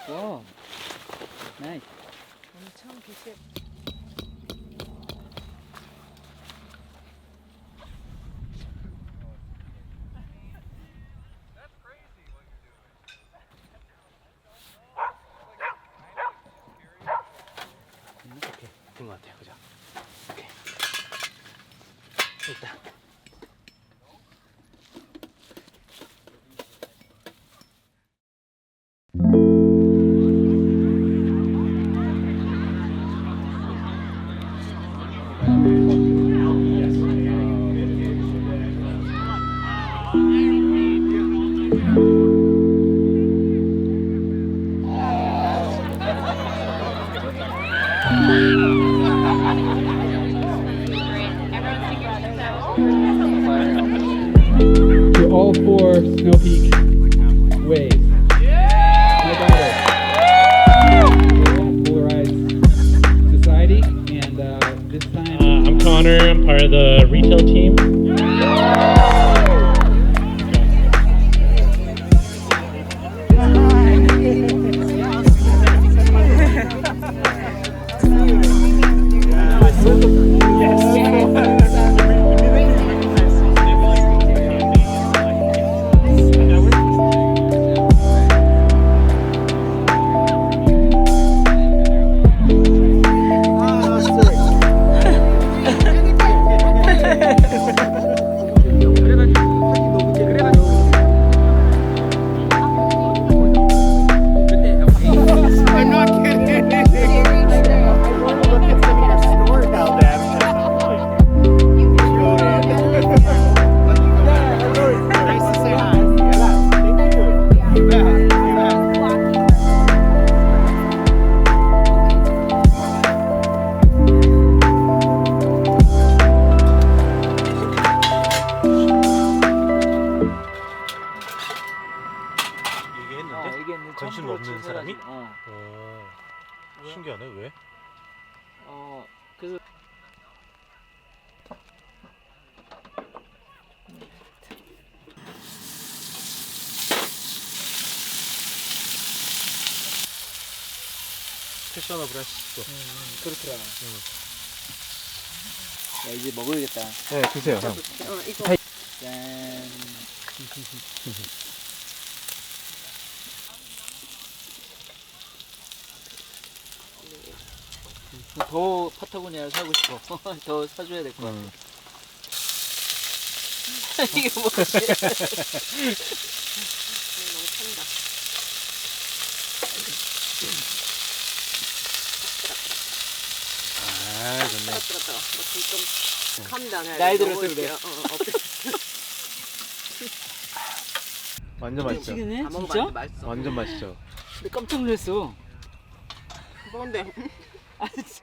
와, 나이스. 엄청 기세. 오케이, 된 것 같아요, 그죠? 오케이. 일단. To all four Snow Peak waves. I got it. Polarized Society, and this time. I'm Connor. I'm part of the retail team. 관심 없는 사람이? 신기하네. 왜? 그래서 패셔너블 하시죠. 그렇더라. 야, 이제 먹어야겠다. 네, 드세요. 형. 이거. 짠. 더 파타고니아를 사고 싶어. 더 사줘야 될 것 같아. 이게 뭐지? 너무 찬다. 아, 좋네. 뜨거. 좀 캄다운 해야 나이 돼. 들어서 그래. 완전 맛있죠. 미치겠네 다 진짜? 먹어봤는데 맛있어. 완전 맛있죠. 근데 깜짝 놀랐어. 뭔데? 아, 진짜.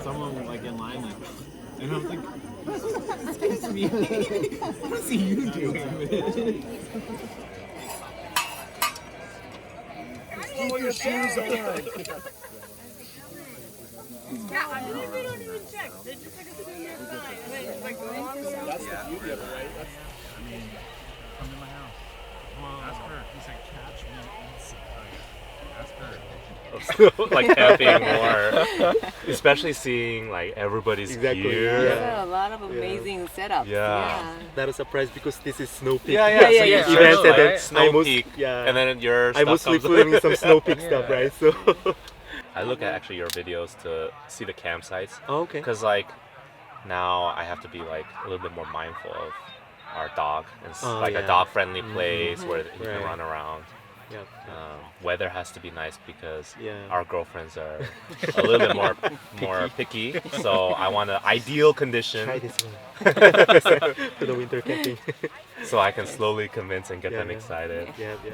Someone like in line, like, and I'm like, excuse me, what see you doing? Put your shoes on. Yeah, I believe they don't even check. They just like assume you're fine. Wait, it's like going on. That's the beauty of it, right? That's, I mean, come to my house. Whoa. Ask her. He said, catch me inside. Ask her. Like camping more, especially seeing like everybody's Exactly. gear. Yeah. A lot of amazing setups. Yeah. Not a surprise because this is Snow Peak. Yeah, Yeah, so yeah, you yeah. see Event, and like then I Snow most- Peak, yeah. and then your I stuff mostly comes filming some Snow Peak stuff, right? So. I look at actually your videos to see the campsites, Oh, okay. because like now I have to be like a little bit more mindful of our dog and like yeah. a dog-friendly place where he can Right. run around. Yeah. Weather has to be nice because Yeah. our girlfriends are a little bit more picky. So I want an ideal condition Try this one for the winter camping. so I can slowly convince and get Yeah, them yeah. excited. Yeah, yeah.